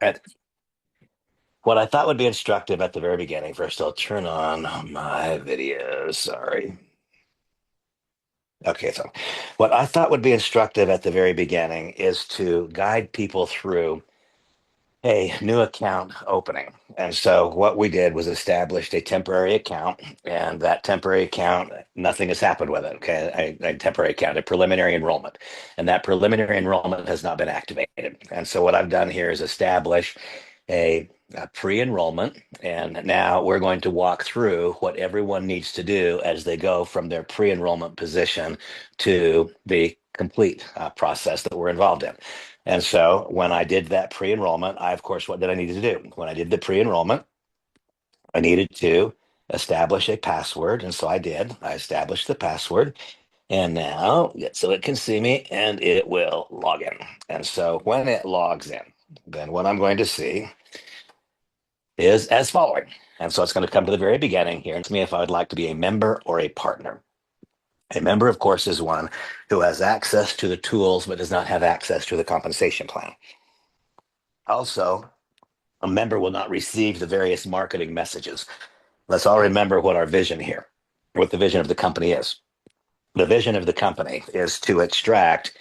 And what I thought would be instructive at the very beginning, first I'll turn on my video. Sorry. Okay, so what I thought would be instructive at the very beginning is to guide people through a new account opening. And so what we did was established a temporary account, and that temporary account, nothing has happened with it. Okay, a temporary account, a preliminary enrollment, and that preliminary enrollment has not been activated. And so what I've done here is establish a pre-enrollment, and now we're going to walk through what everyone needs to do as they go from their pre-enrollment position to the complete process that we're involved in. And so when I did that pre-enrollment, of course, what did I need to do? When I did the pre-enrollment, I needed to establish a password. And so I did. I established the password. And now, so it can see me and it will log in. And so when it logs in, then what I'm going to see is as following. And so it's going to come to the very beginning here and ask me if I would like to be a member or a partner. A member, of course, is one who has access to the tools but does not have access to the compensation plan. Also, a member will not receive the various marketing messages. Let's all remember what our vision here, what the vision of the company is. The vision of the company is to extract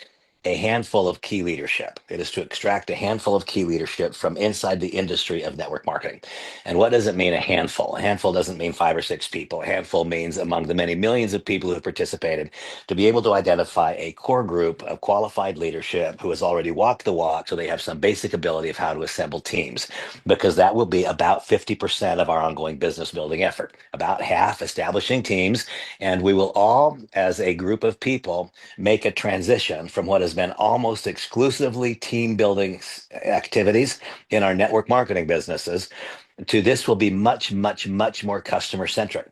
a handful of key leadership. It is to extract a handful of key leadership from inside the industry of network marketing. And what does it mean, a handful? A handful doesn't mean five or six people. A handful means among the many millions of people who have participated, to be able to identify a core group of qualified leadership who has already walked the walk so they have some basic ability of how to assemble teams, because that will be about 50% of our ongoing business building effort, about half establishing teams. And we will all, as a group of people, make a transition from what has been almost exclusively team building activities in our network marketing businesses to this will be much, much, much more customer centric.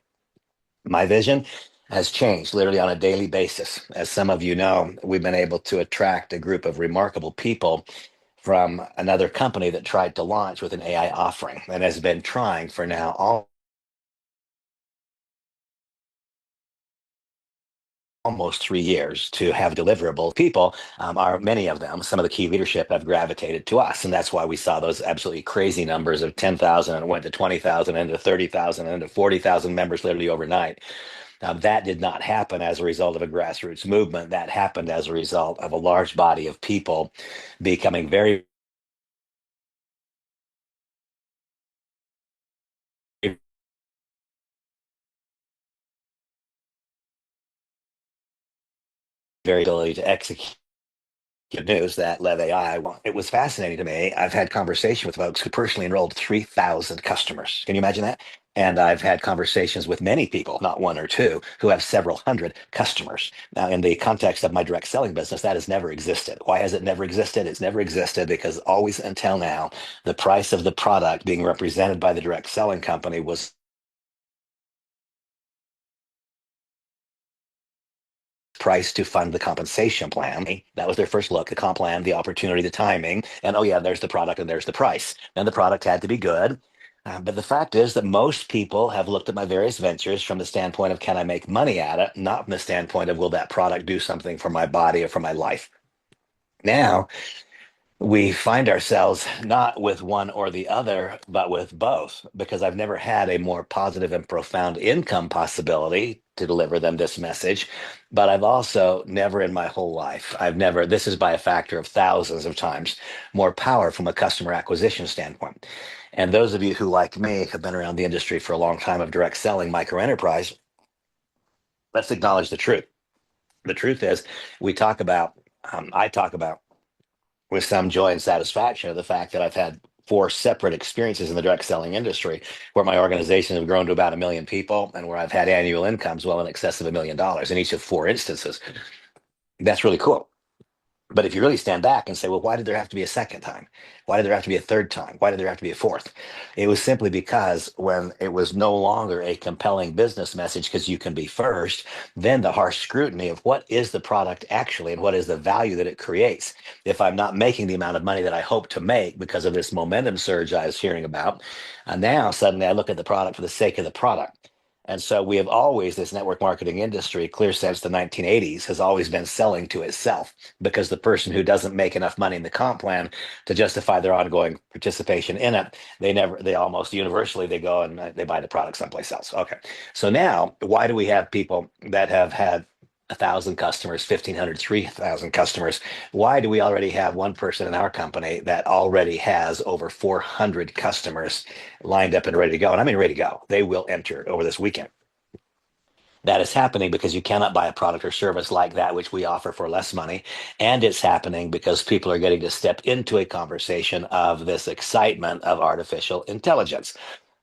My vision has changed literally on a daily basis. As some of you know, we've been able to attract a group of remarkable people from another company that tried to launch with an AI offering and has been trying for now almost 3 years to have deliverable people. Are many of them, some of the key leadership have gravitated to us, and that's why we saw those absolutely crazy numbers of 10,000 and went to 20,000 and to 30,000 and to 40,000 members literally overnight. That did not happen as a result of a grassroots movement. That happened as a result of a large body of people becoming very, very ability to execute. Good news that LEV AI, well, it was fascinating to me. I've had conversation with folks who personally enrolled 3,000 customers. Can you imagine that? And I've had conversations with many people, not one or two, who have several hundred customers. Now, in the context of my direct selling business, that has never existed. Why has it never existed? It's never existed because always until now, the price of the product being represented by the direct selling company was price to fund the compensation plan. That was their first look, the comp plan, the opportunity, the timing, and oh yeah, there's the product and there's the price. And the product had to be good. But the fact is that most people have looked at my various ventures from the standpoint of can I make money at it, not from the standpoint of will that product do something for my body or for my life. Now, we find ourselves not with one or the other, but with both, because I've never had a more positive and profound income possibility to deliver them this message. But I've also never in my whole life, I've never, this is by a factor of thousands of times more power from a customer acquisition standpoint. And those of you who, like me, have been around the industry for a long time of direct selling micro enterprise, let's acknowledge the truth. The truth is, we talk about, I talk about with some joy and satisfaction of the fact that I've had four separate experiences in the direct selling industry where my organization has grown to about 1 million people and where I've had annual incomes well in excess of $1 million in each of four instances. That's really cool. But if you really stand back and say, well, why did there have to be a second time? Why did there have to be a third time? Why did there have to be a fourth? It was simply because when it was no longer a compelling business message because you can be first, then the harsh scrutiny of what is the product actually and what is the value that it creates. If I'm not making the amount of money that I hope to make because of this momentum surge I was hearing about, now suddenly I look at the product for the sake of the product. And so we have always, this network marketing industry, clear since the 1980s, has always been selling to itself because the person who doesn't make enough money in the comp plan to justify their ongoing participation in it, they almost universally, they go and they buy the product someplace else. Okay. So now, why do we have people that have had 1,000 customers, 1,500, 3,000 customers? Why do we already have one person in our company that already has over 400 customers lined up and ready to go? And I mean, ready to go. They will enter over this weekend. That is happening because you cannot buy a product or service like that, which we offer for less money. And it's happening because people are getting to step into a conversation of this excitement of artificial intelligence.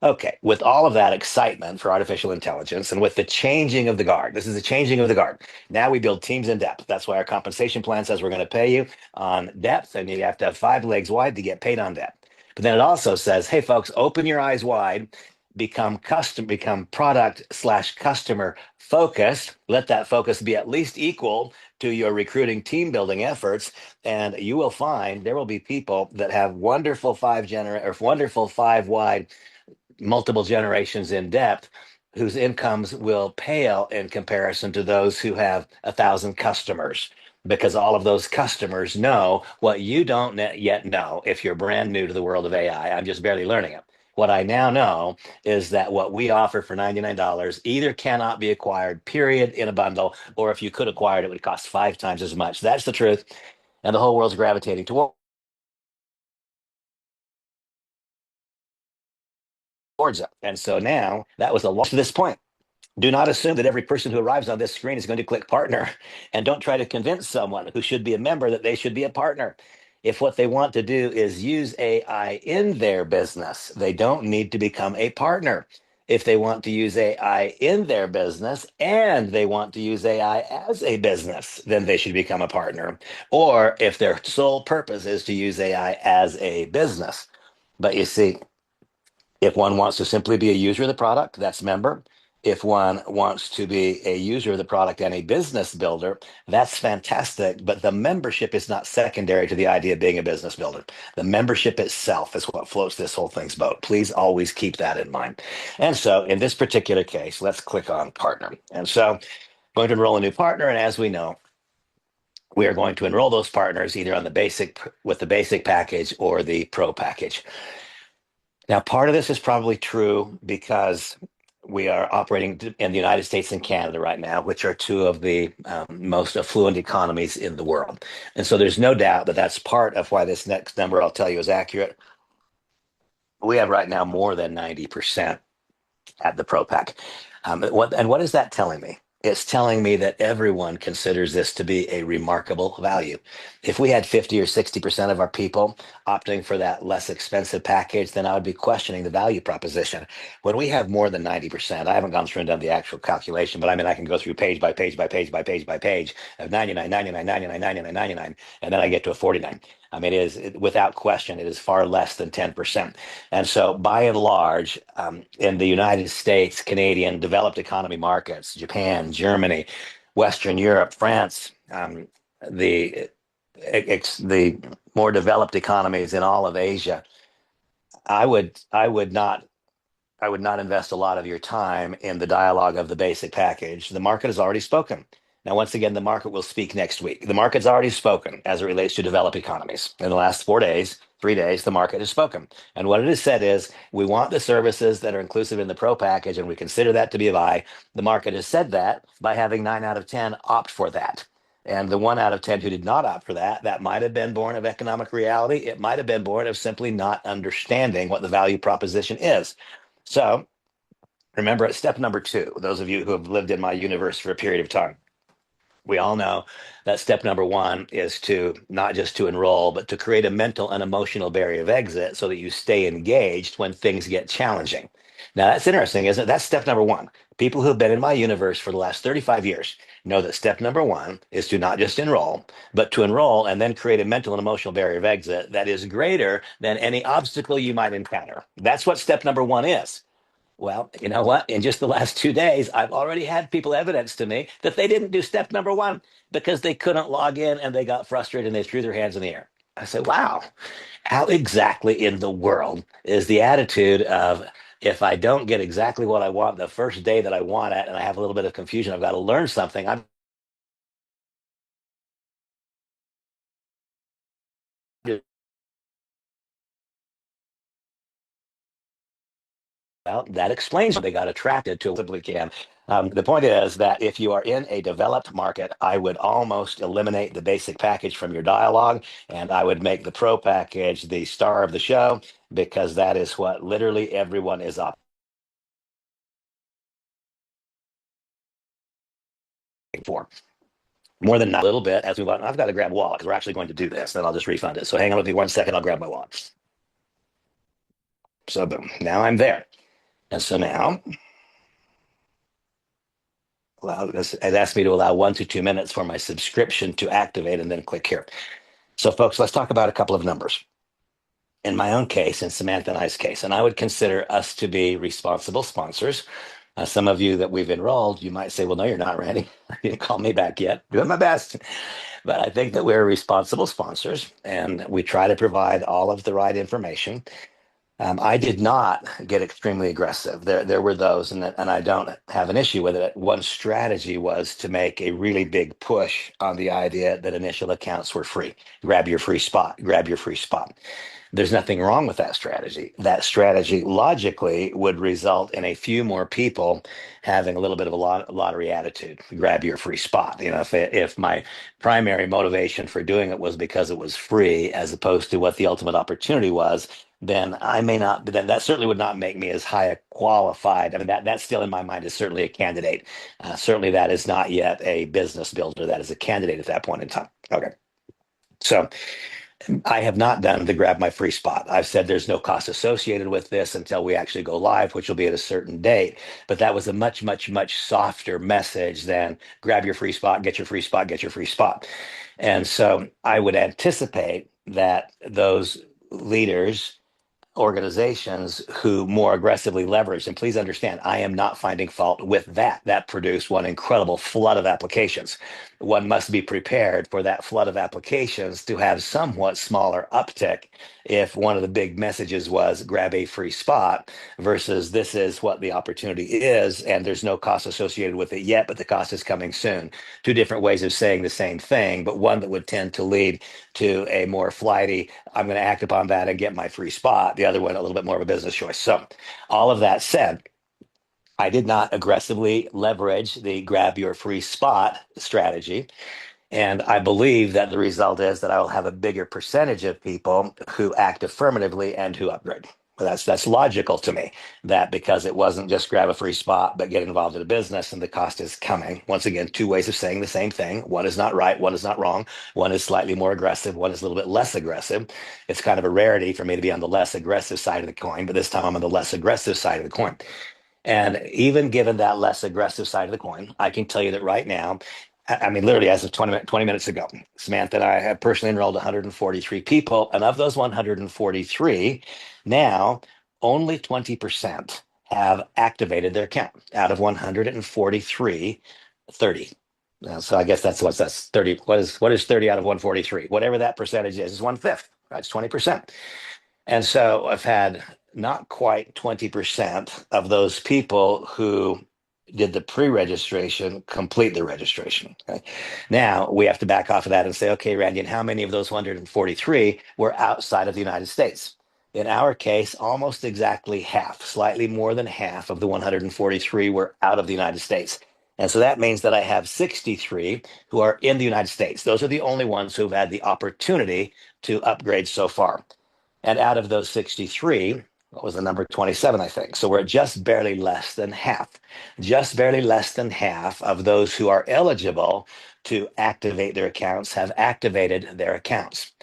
Okay, with all of that excitement for artificial intelligence and with the changing of the guard, this is the changing of the guard. Now we build teams in depth. That's why our compensation plan says we're going to pay you on depth, and you have to have 5 legs wide to get paid on depth. But then it also says, hey, folks, open your eyes wide, become product slash customer focused. Let that focus be at least equal to your recruiting team building efforts, and you will find there will be people that have wonderful 5 wide, multiple generations in depth, whose incomes will pale in comparison to those who have 1,000 customers, because all of those customers know what you don't yet know. If you're brand new to the world of AI, I'm just barely learning it. What I now know is that what we offer for $99 either cannot be acquired, period, in a bundle, or if you could acquire it, it would cost 5 times as much. That's the truth. And the whole world's gravitating towards it. And so now that was a loss to this point. Do not assume that every person who arrives on this screen is going to click partner. And don't try to convince someone who should be a member that they should be a partner. If what they want to do is use AI in their business, they don't need to become a partner. If they want to use AI in their business and they want to use AI as a business, then they should become a partner. Or if their sole purpose is to use AI as a business. But you see, if one wants to simply be a user of the product, that's member. If one wants to be a user of the product and a business builder, that's fantastic. But the membership is not secondary to the idea of being a business builder. The membership itself is what floats this whole thing's boat. Please always keep that in mind. And so in this particular case, let's click on partner. And so going to enroll a new partner. And as we know, we are going to enroll those partners either on the basic with the basic package or the pro package. Now, part of this is probably true because we are operating in the United States and Canada right now, which are two of the most affluent economies in the world. And so there's no doubt that that's part of why this next number I'll tell you is accurate. We have right now more than 90% at the Pro Pack. What is that telling me? It's telling me that everyone considers this to be a remarkable value. If we had 50 or 60% of our people opting for that less expensive package, then I would be questioning the value proposition. When we have more than 90%, I haven't gone through and done the actual calculation, but I mean, I can go through page by page by page by page by page of 99, 99, 99, 99, 99, and then I get to a 49. I mean, without question, it is far less than 10%. And so, by and large, in the United States, Canadian, developed economy markets, Japan, Germany, Western Europe, France, the the more developed economies in all of Asia, I would not invest a lot of your time in the dialogue of the basic package. The market has already spoken. Now, once again, the market will speak next week. The market's already spoken as it relates to developed economies. In the last 4 days, 3 days, the market has spoken. And what it has said is we want the services that are inclusive in the pro package, and we consider that to be a buy. The market has said that by having 9 out of 10 opt for that. And the 1 out of 10 who did not opt for that, that might have been born of economic reality. It might have been born of simply not understanding what the value proposition is. So remember at step number 2, those of you who have lived in my universe for a period of time, we all know that step number 1 is to not just to enroll, but to create a mental and emotional barrier of exit so that you stay engaged when things get challenging. Now that's interesting, isn't it? That's step number 1. People who have been in my universe for the last 35 years know that step number 1 is to not just enroll, but to enroll and then create a mental and emotional barrier of exit that is greater than any obstacle you might encounter. That's what step number 1 is. Well, you know what? In just the last 2 days, I've already had people evidence to me that they didn't do step number 1 because they couldn't log in and they got frustrated and they threw their hands in the air. I said, wow, how exactly in the world is the attitude of If I don't get exactly what I want the first day that I want it, and I have a little bit of confusion, I've got to learn something. I'm Well, that explains why they got attracted to simply can. The point is that if you are in a developed market, I would almost eliminate the basic package from your dialogue, and I would make the pro package the star of the show because that is what literally everyone is opting for. More than a little bit as we move on. I've got to grab a wallet because we're actually going to do this. Then I'll just refund it. So hang on with me 1 second. I'll grab my wallet. So boom, now I'm there. And so now it asked me to allow 1 to 2 minutes for my subscription to activate and then click here. So, folks, let's talk about a couple of numbers. In my own case, in Samantha and I's case, and I would consider us to be responsible sponsors. Some of you that we've enrolled, you might say, well, no, you're not, Randy. You didn't call me back yet. Doing my best. But I think that we're responsible sponsors and we try to provide all of the right information. I did not get extremely aggressive. There were those, and I don't have an issue with it. One strategy was to make a really big push on the idea that initial accounts were free. Grab your free spot, grab your free spot. There's nothing wrong with that strategy. That strategy logically would result in a few more people having a little bit of a lottery attitude. Grab your free spot. You know, if my primary motivation for doing it was because it was free, as opposed to what the ultimate opportunity was, then I may not. Then that certainly would not make me as high a qualified. I mean, that still in my mind is certainly a candidate. Certainly, that is not yet a business builder. That is a candidate at that point in time. Okay, so. I have not done the grab my free spot. I've said there's no cost associated with this until we actually go live, which will be at a certain date. But that was a much, much, much softer message than grab your free spot, get your free spot, get your free spot. And so I would anticipate that those leaders organizations who more aggressively leverage. And please understand, I am not finding fault with that. That produced one incredible flood of applications. One must be prepared for that flood of applications to have somewhat smaller uptick if one of the big messages was grab a free spot versus this is what the opportunity is and there's no cost associated with it yet, but the cost is coming soon. Two different ways of saying the same thing, but one that would tend to lead to a more flighty, I'm going to act upon that and get my free spot. The other one, a little bit more of a business choice. So, all of that said, I did not aggressively leverage the grab your free spot strategy. And I believe that the result is that I will have a bigger percentage of people who act affirmatively and who upgrade. That's logical to me. That because it wasn't just grab a free spot, but get involved in a business, and the cost is coming. Once again, two ways of saying the same thing. One is not right. One is not wrong. One is slightly more aggressive. One is a little bit less aggressive. It's kind of a rarity for me to be on the less aggressive side of the coin, but this time I'm on the less aggressive side of the coin. And even given that less aggressive side of the coin, I can tell you that right now, I mean, literally as of 20 minutes ago, Samantha and I have personally enrolled 143 people. And of those 143, now only 20% have activated their account out of 143, 30. So I guess that's 30. What is 30 out of 143? Whatever that percentage is 1/5. Right? It's 20%. And so I've had not quite 20% of those people who did the pre-registration complete the registration. Okay? Now we have to back off of that and say, okay, Randy, and how many of those 143 were outside of the United States? In our case, almost exactly half, slightly more than half of the 143 were out of the United States. And so that means that I have 63 who are in the United States. Those are the only ones who've had the opportunity to upgrade so far. And out of those 63, what was the number? 27, I think. So we're just barely less than half, just barely less than half of those who are eligible to activate their accounts have activated their accounts.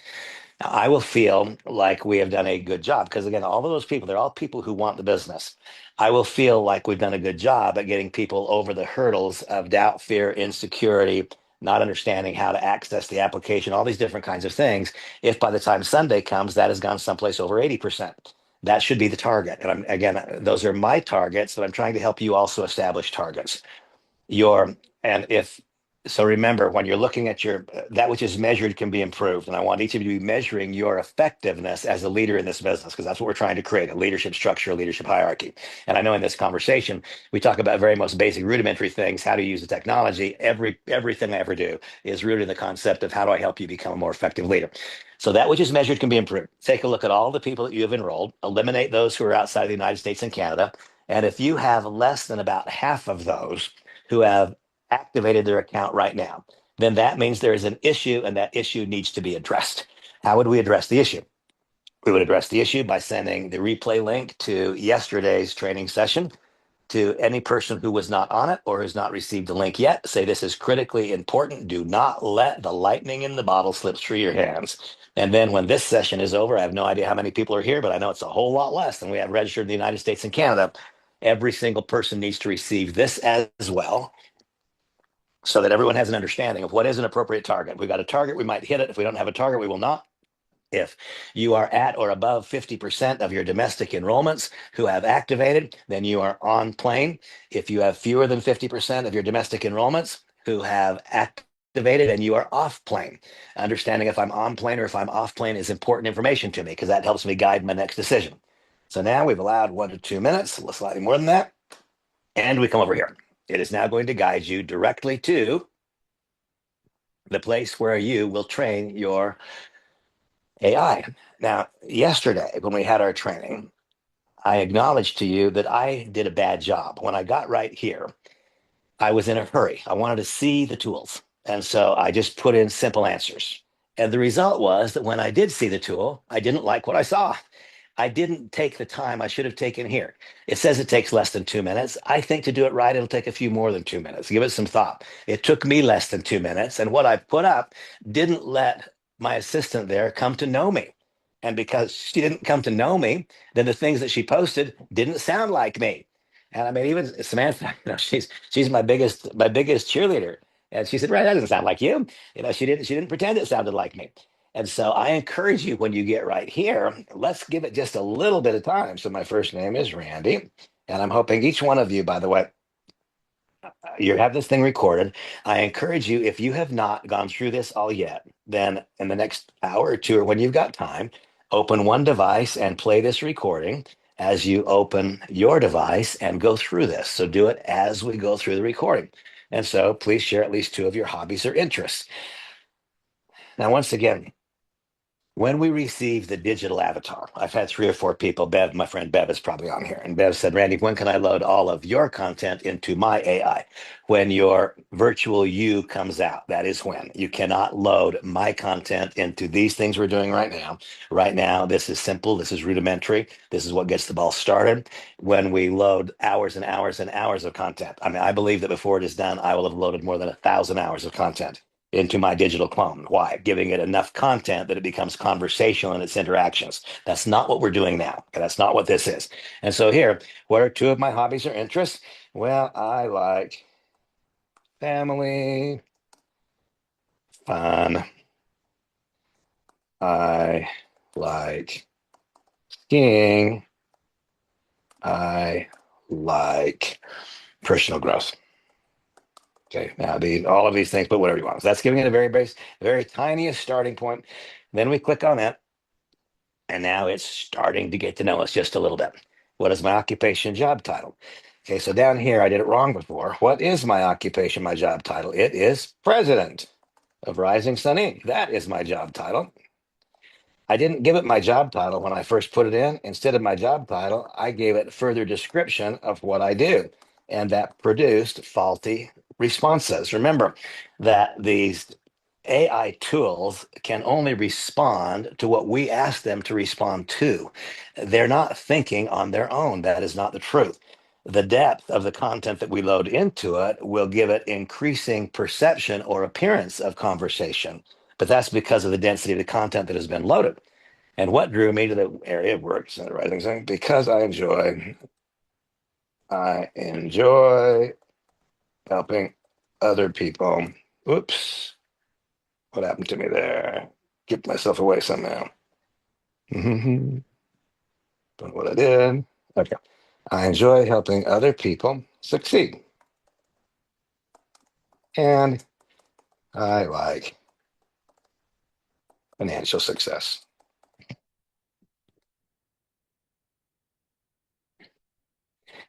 Now, I will feel like we have done a good job because, again, all of those people, they're all people who want the business. I will feel like we've done a good job at getting people over the hurdles of doubt, fear, insecurity, not understanding how to access the application, all these different kinds of things. If by the time Sunday comes, that has gone someplace over 80%. That should be the target. And again, those are my targets, but I'm trying to help you also establish targets. Your and if So remember, when you're looking at your that which is measured can be improved, and I want each of you to be measuring your effectiveness as a leader in this business because that's what we're trying to create: a leadership structure, a leadership hierarchy. And I know in this conversation we talk about very most basic, rudimentary things, how to use the technology. Everything I ever do is rooted in the concept of how do I help you become a more effective leader. So that which is measured can be improved. Take a look at all the people that you have enrolled, eliminate those who are outside of the United States and Canada, and if you have less than about half of those who have activated their account right now, then that means there is an issue and that issue needs to be addressed. How would we address the issue? We would address the issue by sending the replay link to yesterday's training session to any person who was not on it or has not received the link yet. Say this is critically important. Do not let the lightning in the bottle slip through your hands. And then when this session is over, I have no idea how many people are here, but I know it's a whole lot less than we have registered in the United States and Canada. Every single person needs to receive this as well so that everyone has an understanding of what is an appropriate target. If we've got a target, we might hit it. If we don't have a target, we will not. If you are at or above 50% of your domestic enrollments who have activated, then you are on plane. If you have fewer than 50% of your domestic enrollments who have activated, then you are off plane. Understanding if I'm on plane or if I'm off plane is important information to me because that helps me guide my next decision. So now we've allowed 1 to 2 minutes, slightly more than that, and we come over here. It is now going to guide you directly to the place where you will train your AI. Now, yesterday, when we had our training, I acknowledged to you that I did a bad job. When I got right here, I was in a hurry. I wanted to see the tools. And so I just put in simple answers. And the result was that when I did see the tool, I didn't like what I saw. I didn't take the time I should have taken here. It says it takes less than 2 minutes. I think to do it right, it'll take a few more than 2 minutes. Give it some thought. It took me less than 2 minutes. And what I put up didn't let my assistant there come to know me. And because she didn't come to know me, then the things that she posted didn't sound like me. And I mean, even Samantha, she's my biggest cheerleader. And she said, "Right, that doesn't sound like you." She didn't pretend it sounded like me. And so I encourage you when you get right here, let's give it just a little bit of time. So my first name is Randy, and I'm hoping each one of you, by the way, you have this thing recorded. I encourage you, if you have not gone through this all yet, then in the next hour or two, or when you've got time, open one device and play this recording as you open your device and go through this. So do it as we go through the recording. And so please share at least two of your hobbies or interests. Now, once again, when we receive the digital avatar, I've had 3 or 4 people. Bev, my friend Bev, is probably on here. And Bev said, "Randy, when can I load all of your content into my AI?" When your virtual you comes out, that is when. You cannot load my content into these things we're doing right now. Right now, this is simple. This is rudimentary. This is what gets the ball started. When we load hours and hours and hours of content, I mean, I believe that before it is done, I will have loaded more than 1,000 hours of content into my digital clone. Why? Giving it enough content that it becomes conversational in its interactions. That's not what we're doing now. Okay, that's not what this is. And so here, what are two of my hobbies or interests? Well, I like family, fun. I like skiing. I like personal growth. Okay, now all of these things, but whatever you want. So that's giving it a very base, very tiniest starting point. Then we click on that. And now it's starting to get to know us just a little bit. What is my occupation job title? Okay, so down here, I did it wrong before. What is my occupation, my job title? It is president of Rising Sun Inc. That is my job title. I didn't give it my job title when I first put it in. Instead of my job title, I gave it further description of what I do. And that produced faulty responses. Remember that these AI tools can only respond to what we ask them to respond to. They're not thinking on their own. That is not the truth. The depth of the content that we load into it will give it increasing perception or appearance of conversation. But that's because of the density of the content that has been loaded. And what drew me to the area of work, rising sun? Because I enjoy helping other people. Oops, what happened to me there? Get myself away somehow. Don't know what I did. Okay. I enjoy helping other people succeed. And I like financial success.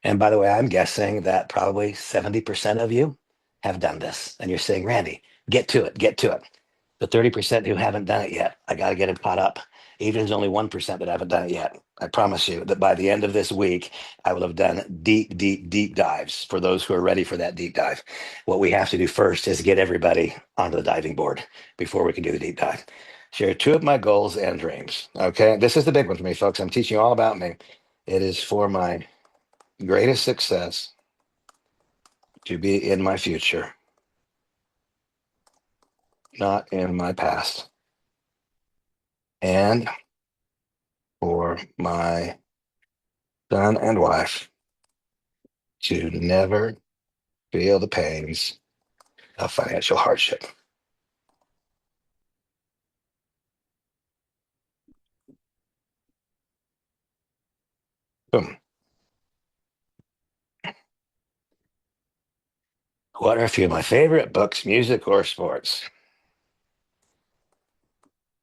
And by the way, I'm guessing that probably 70% of you have done this. And you're saying, Randy, get to it, get to it. The 30% who haven't done it yet, I got to get it caught up. Even if there's only 1% that haven't done it yet, I promise you that by the end of this week, I will have done deep, deep, deep dives for those who are ready for that deep dive. What we have to do first is get everybody onto the diving board before we can do the deep dive. Share two of my goals and dreams. Okay. This is the big one for me, folks. I'm teaching you all about me. It is for my greatest success to be in my future, not in my past. And for my son and wife to never feel the pains of financial hardship. Boom. What are a few of my favorite books, music, or sports?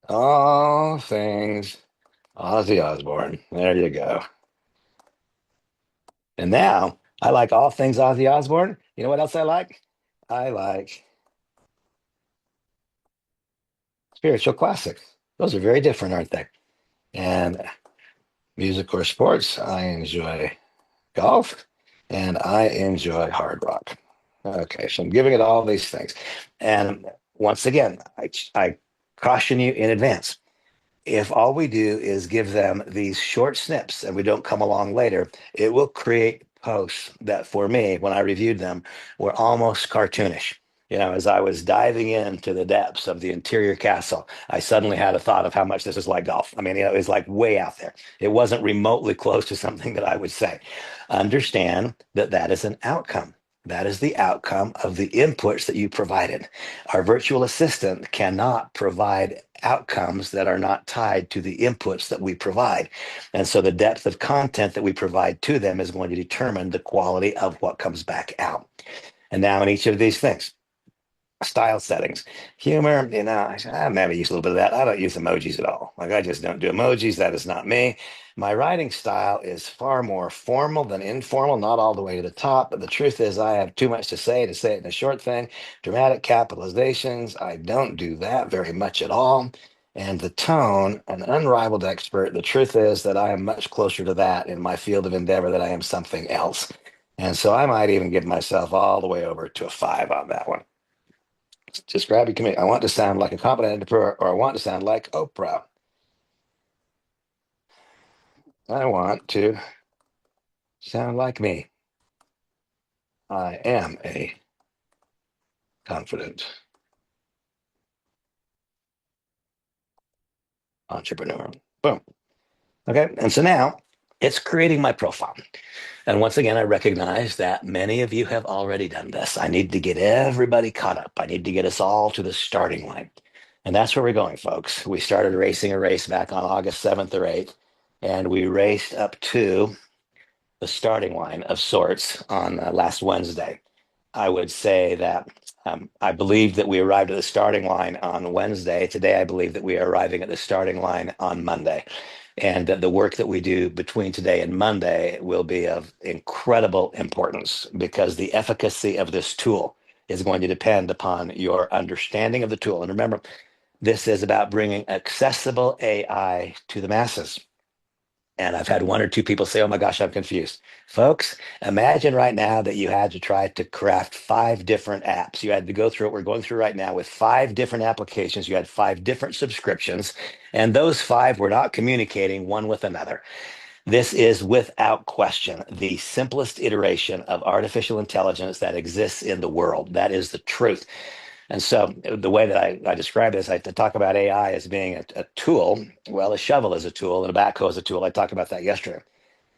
All things Ozzy Osbourne. There you go. And now I like all things Ozzy Osbourne. You know what else I like? I like spiritual classics. Those are very different, aren't they? And music or sports, I enjoy golf and I enjoy hard rock. Okay, so I'm giving it all these things. And once again, I caution you in advance. If all we do is give them these short snips and we don't come along later, it will create posts that for me, when I reviewed them, were almost cartoonish. You know, as I was diving into the depths of the interior castle, I suddenly had a thought of how much this is like golf. I mean, you know, it was like way out there. It wasn't remotely close to something that I would say. Understand that that is an outcome. That is the outcome of the inputs that you provided. Our virtual assistant cannot provide outcomes that are not tied to the inputs that we provide. And so the depth of content that we provide to them is going to determine the quality of what comes back out. And now in each of these things, style settings, humor, you know, I maybe use a little bit of that. I don't use emojis at all. Like I just don't do emojis. That is not me. My writing style is far more formal than informal, not all the way to the top. But the truth is, I have too much to say it in a short thing. Dramatic capitalizations, I don't do that very much at all. And the tone, an unrivaled expert. The truth is that I am much closer to that in my field of endeavor than I am something else. And so I might even give myself all the way over to a five on that one. Just grab your commit. I want to sound like a competent entrepreneur, or I want to sound like Oprah. I want to sound like me. I am a confident entrepreneur. Boom. Okay. And so now it's creating my profile. And once again, I recognize that many of you have already done this. I need to get everybody caught up. I need to get us all to the starting line. And that's where we're going, folks. We started racing a race back on August 7th or 8th, and we raced up to the starting line of sorts on last Wednesday. I would say that I believe that we arrived at the starting line on Wednesday. Today, I believe that we are arriving at the starting line on Monday. And that the work that we do between today and Monday will be of incredible importance because the efficacy of this tool is going to depend upon your understanding of the tool. And remember, this is about bringing accessible AI to the masses. And I've had one or two people say, oh my gosh, I'm confused. Folks, imagine right now that you had to try to craft five different apps. You had to go through what we're going through right now with five different applications. You had five different subscriptions, and those five were not communicating one with another. This is without question the simplest iteration of artificial intelligence that exists in the world. That is the truth. And so the way that I describe this, I talk about AI as being a tool. Well, a shovel is a tool and a backhoe is a tool. I talked about that yesterday.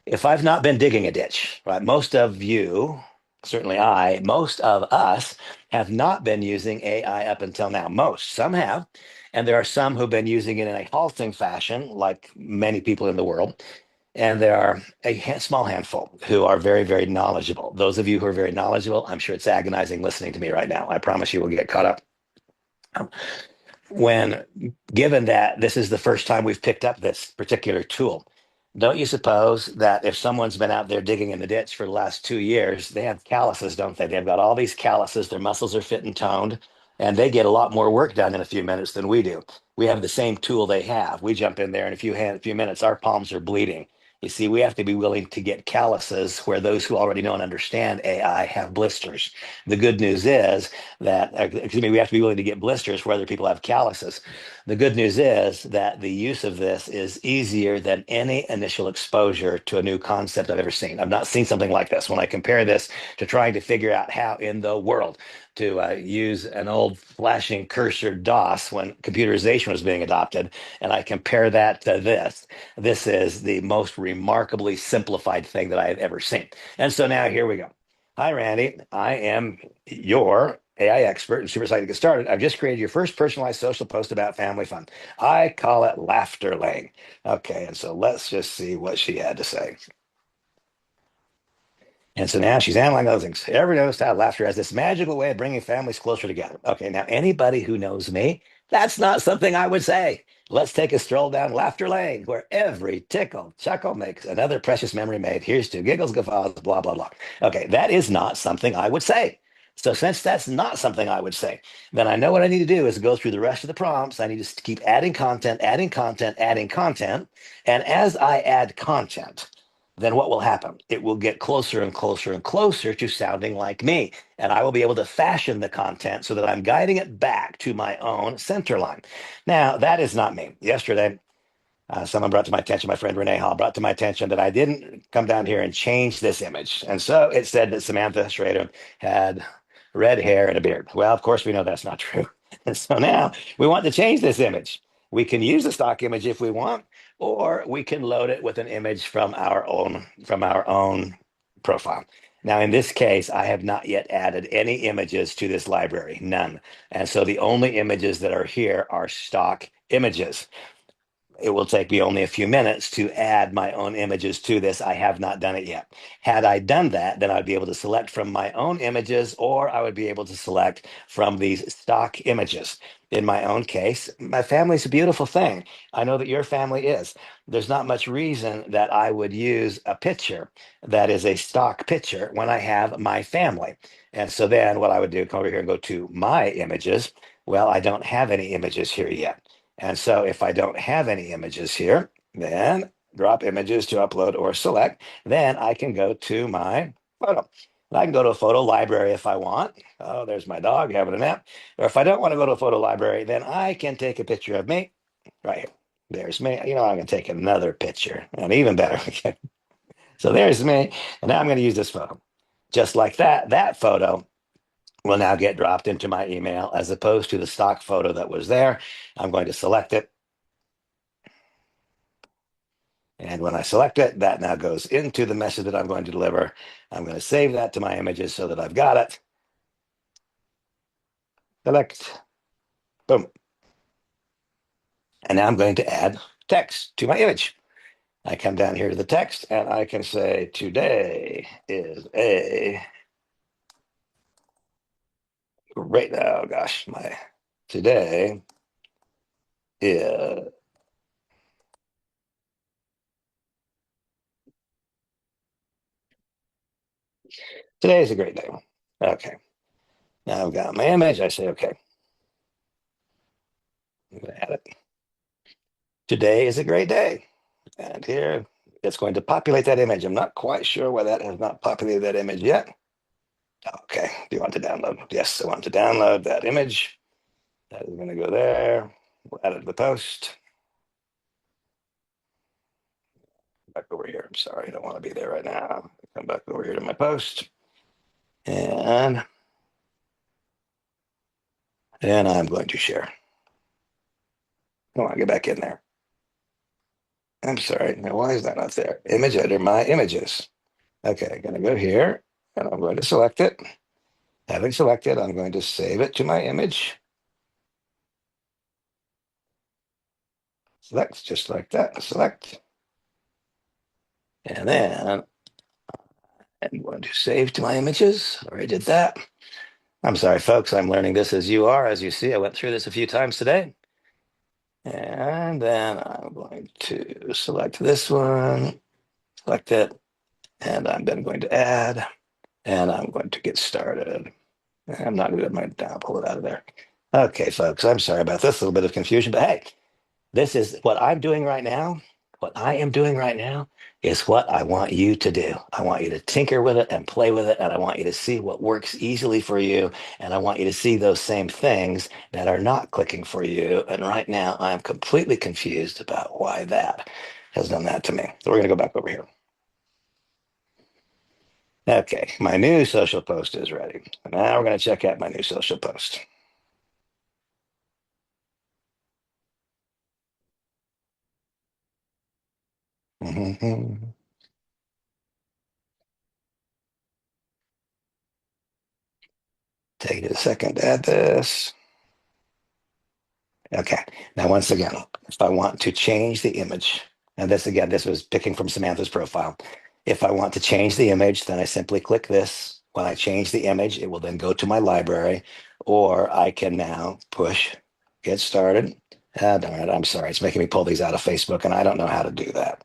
If I've not been digging a ditch, right, most of you, certainly I, most of us have not been using AI up until now. Most, some have. And there are some who've been using it in a halting fashion, like many people in the world. And there are a small handful who are very, very knowledgeable. Those of you who are very knowledgeable, I'm sure it's agonizing listening to me right now. I promise you will get caught up. When given that this is the first time we've picked up this particular tool, don't you suppose that if someone's been out there digging in the ditch for the last 2 years, they have calluses, don't they? They've got all these calluses, their muscles are fit and toned, and they get a lot more work done in a few minutes than we do. We have the same tool they have. We jump in there in a few minutes, our palms are bleeding. You see, we have to be willing to get calluses where those who already know and understand AI have blisters. The good news is that, excuse me, we have to be willing to get blisters where other people have calluses. The good news is that the use of this is easier than any initial exposure to a new concept I've ever seen. I've not seen something like this. When I compare this to trying to figure out how in the world to use an old flashing cursor DOS when computerization was being adopted, and I compare that to this is the most remarkably simplified thing that I have ever seen. And so now here we go. Hi, Randy. I am your AI expert and super excited to get started. I've just created your first personalized social post about family fun. I call it Laughter Lane. Okay, and so let's just see what she had to say. And so now she's analyzing those things. Ever noticed how laughter has this magical way of bringing families closer together? Okay, now anybody who knows me, that's not something I would say. Let's take a stroll down Laughter Lane, where every tickle, chuckle makes another precious memory made. Here's to giggles, guffaws, blah, blah, blah. Okay, that is not something I would say. So since that's not something I would say, then I know what I need to do is go through the rest of the prompts. I need to keep adding content, adding content, adding content. And as I add content, then what will happen? It will get closer and closer and closer to sounding like me. And I will be able to fashion the content so that I'm guiding it back to my own center line. Now, that is not me. Yesterday, someone brought to my attention, my friend Renee Hall brought to my attention that I didn't come down here and change this image. And so it said that Samantha Schroeder had red hair and a beard. Well, of course, we know that's not true. And so now we want to change this image. We can use the stock image if we want, or we can load it with an image from our own profile. Now, in this case, I have not yet added any images to this library, none. And so the only images that are here are stock images. It will take me only a few minutes to add my own images to this. I have not done it yet. Had I done that, then I'd be able to select from my own images, or I would be able to select from these stock images. In my own case, my family's a beautiful thing. I know that your family is. There's not much reason that I would use a picture that is a stock picture when I have my family. And so then what I would do, come over here and go to my images. Well, I don't have any images here yet. And so if I don't have any images here, then drop images to upload or select, then I can go to my photo. And I can go to a photo library if I want. Oh, there's my dog having a nap. Or if I don't want to go to a photo library, then I can take a picture of me right here. There's me. You know, I'm going to take another picture and even better. Okay. So there's me. And now I'm going to use this photo. Just like that, that photo will now get dropped into my email as opposed to the stock photo that was there. I'm going to select it. And when I select it, that now goes into the message that I'm going to deliver. I'm going to save that to my images so that I've got it. Select, boom. And now I'm going to add text to my image. I come down here to the text and I can say, today is a great, oh gosh, today is, today is a great day. Okay. Now I've got my image. I say, okay, I'm going to add it. Today is a great day. And here it's going to populate that image. I'm not quite sure why that has not populated that image yet. Okay, do you want to download? Yes, I want to download that image. That is going to go there. We'll add it to the post. Back over here. I'm sorry, I don't want to be there right now. Come back over here to my post. And I'm going to share. Come on, get back in there. I'm sorry. Now, why is that not there? Image editor, my images. Okay, I'm going to go here and I'm going to select it. Having selected, I'm going to save it to my image. Select, just like that. Select. And then I'm going to save to my images. Already did that. I'm sorry, folks. I'm learning this as you are. As you see, I went through this a few times today. And then I'm going to select this one, select it, and I'm then going to add, and I'm going to get started. I'm not good at my, I'll pull it out of there. Okay, folks, I'm sorry about this, a little bit of confusion, but hey, this is what I'm doing right now. What I am doing right now is what I want you to do. I want you to tinker with it and play with it, and I want you to see what works easily for you. And I want you to see those same things that are not clicking for you. And right now, I'm completely confused about why that has done that to me. So we're going to go back over here. Okay, my new social post is ready. Now we're going to check out my new social post. Take a second to add this. Okay. Now, once again, if I want to change the image, and this again, this was picking from Samantha's profile. If I want to change the image, then I simply click this. When I change the image, it will then go to my library, or I can now push get started. Ah, darn it. I'm sorry. It's making me pull these out of Facebook, and I don't know how to do that.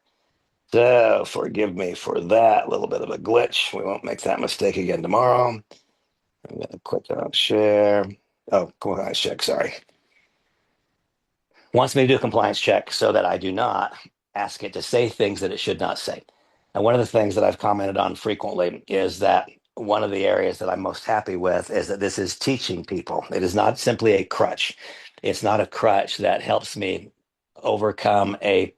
So forgive me for that little bit of a glitch. We won't make that mistake again tomorrow. I'm going to click on share. Oh, compliance check. Sorry. Wants me to do a compliance check so that I do not ask it to say things that it should not say. And one of the things that I've commented on frequently is that one of the areas that I'm most happy with is that this is teaching people. It is not simply a crutch. It's not a crutch that helps me overcome a,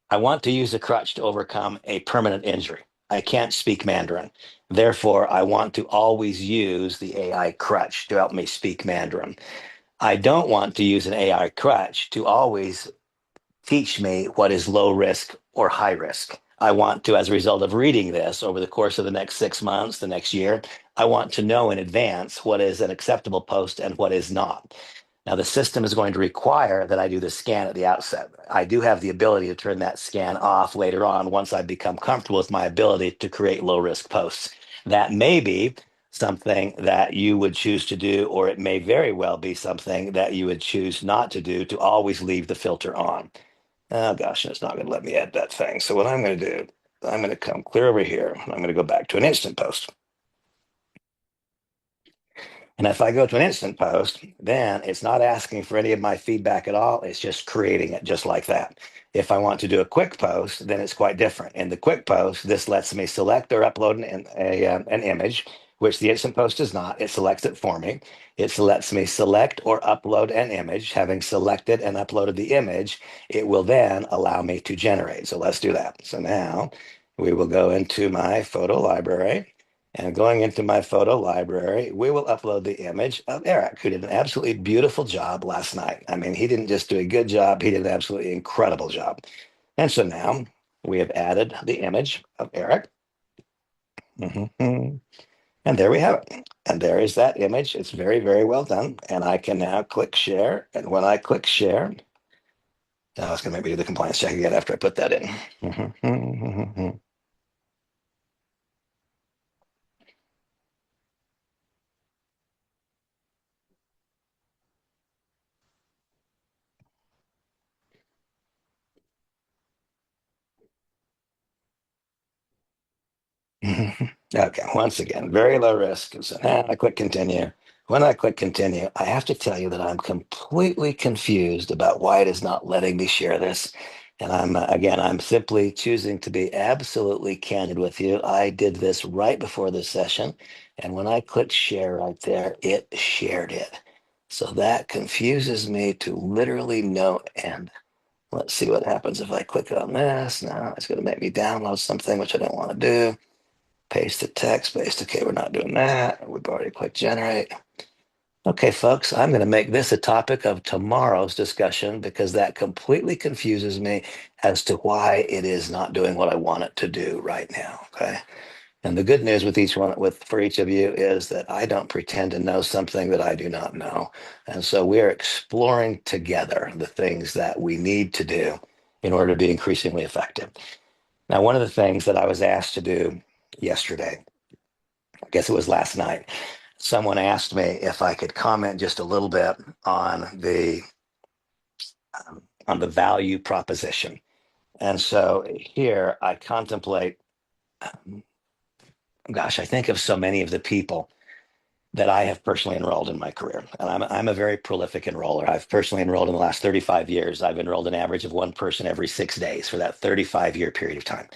I want to use a crutch to overcome a permanent injury. I can't speak Mandarin. Therefore, I want to always use the AI crutch to help me speak Mandarin. I don't want to use an AI crutch to always teach me what is low risk or high risk. I want to, as a result of reading this over the course of the next 6 months, the next year, I want to know in advance what is an acceptable post and what is not. Now, the system is going to require that I do the scan at the outset. I do have the ability to turn that scan off later on once I become comfortable with my ability to create low risk posts. That may be something that you would choose to do, or it may very well be something that you would choose not to do, to always leave the filter on. Oh gosh, and it's not going to let me add that thing. So what I'm going to do, I'm going to come clear over here. I'm going to go back to an instant post. And if I go to an instant post, then it's not asking for any of my feedback at all. It's just creating it just like that. If I want to do a quick post, then it's quite different. In the quick post, this lets me select or upload an image, which the instant post does not. It selects it for me. It lets me select or upload an image. Having selected and uploaded the image, it will then allow me to generate. So let's do that. So now we will go into my photo library. And going into my photo library, we will upload the image of Eric, who did an absolutely beautiful job last night. I mean, he didn't just do a good job, he did an absolutely incredible job. And so now we have added the image of Eric. Mhm. And there we have it. And there is that image. It's very, very well done. And I can now click share. And when I click share, now it's going to make me do the compliance check again after I put that in. Okay, once again, very low risk. So now I click continue. When I click continue, I have to tell you that I'm completely confused about why it is not letting me share this. And again, I'm simply choosing to be absolutely candid with you. I did this right before this session. And when I clicked share right there, it shared it. So that confuses me to literally no end. Let's see what happens if I click on this. Now it's going to make me download something, which I don't want to do. Paste the text, paste. Okay, we're not doing that. We've already clicked generate. Okay, folks, I'm going to make this a topic of tomorrow's discussion because that completely confuses me as to why it is not doing what I want it to do right now. Okay. And the good news with each one, with for each of you, is that I don't pretend to know something that I do not know. And so we are exploring together the things that we need to do in order to be increasingly effective. Now, one of the things that I was asked to do yesterday, I guess it was last night. someone asked me if I could comment just a little bit on the value proposition. And so here I contemplate, gosh, I think of so many of the people that I have personally enrolled in my career. And I'm a very prolific enroller. I've personally enrolled in the last 35 years. I've enrolled an average of one person every 6 days for that 35-year period of time.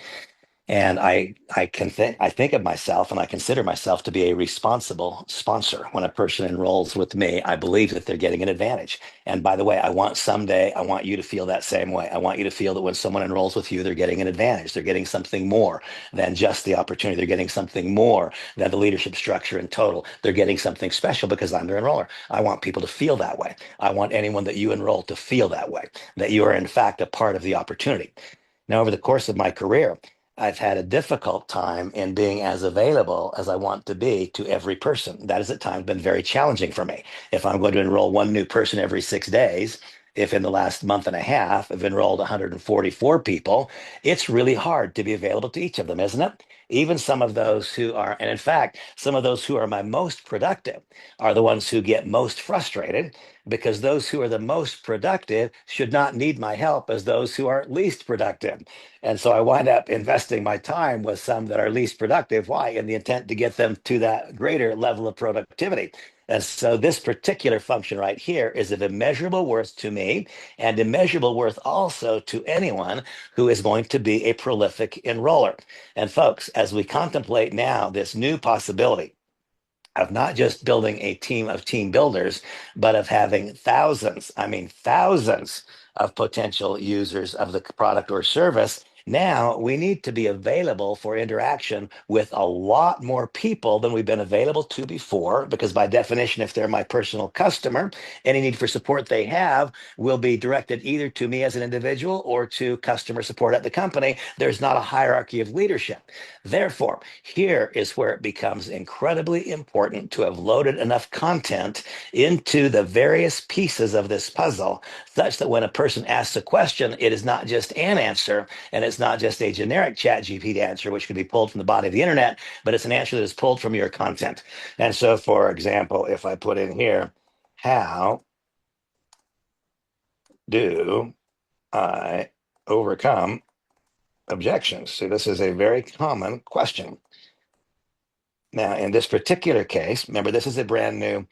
And I think of myself and I consider myself to be a responsible sponsor. When a person enrolls with me, I believe that they're getting an advantage. And by the way, I want you to feel that same way. I want you to feel that when someone enrolls with you, they're getting an advantage. They're getting something more than just the opportunity. They're getting something more than the leadership structure in total. They're getting something special because I'm their enroller. I want people to feel that way. I want anyone that you enroll to feel that way, that you are in fact a part of the opportunity. Now, over the course of my career, I've had a difficult time in being as available as I want to be to every person. That has at times been very challenging for me. If I'm going to enroll one new person every 6 days, if in the last month and a half I've enrolled 144 people, it's really hard to be available to each of them, isn't it? Even some of those who are, and in fact, some of those who are my most productive are the ones who get most frustrated because those who are the most productive should not need my help as those who are least productive. And so I wind up investing my time with some that are least productive. Why? In the intent to get them to that greater level of productivity. And so this particular function right here is of immeasurable worth to me and immeasurable worth also to anyone who is going to be a prolific enroller. And folks, as we contemplate now this new possibility of not just building a team of team builders, but of having thousands, I mean, thousands of potential users of the product or service. Now we need to be available for interaction with a lot more people than we've been available to before, because by definition, if they're my personal customer, any need for support they have will be directed either to me as an individual or to customer support at the company. There's not a hierarchy of leadership. Therefore, here is where it becomes incredibly important to have loaded enough content into the various pieces of this puzzle such that when a person asks a question, it is not just an answer and it's not just a generic chat GPT answer, which can be pulled from the body of the internet, but it's an answer that is pulled from your content. And so, for example, if I put in here, how do I overcome objections? So this is a very common question. Now, in this particular case, remember, this is a brand new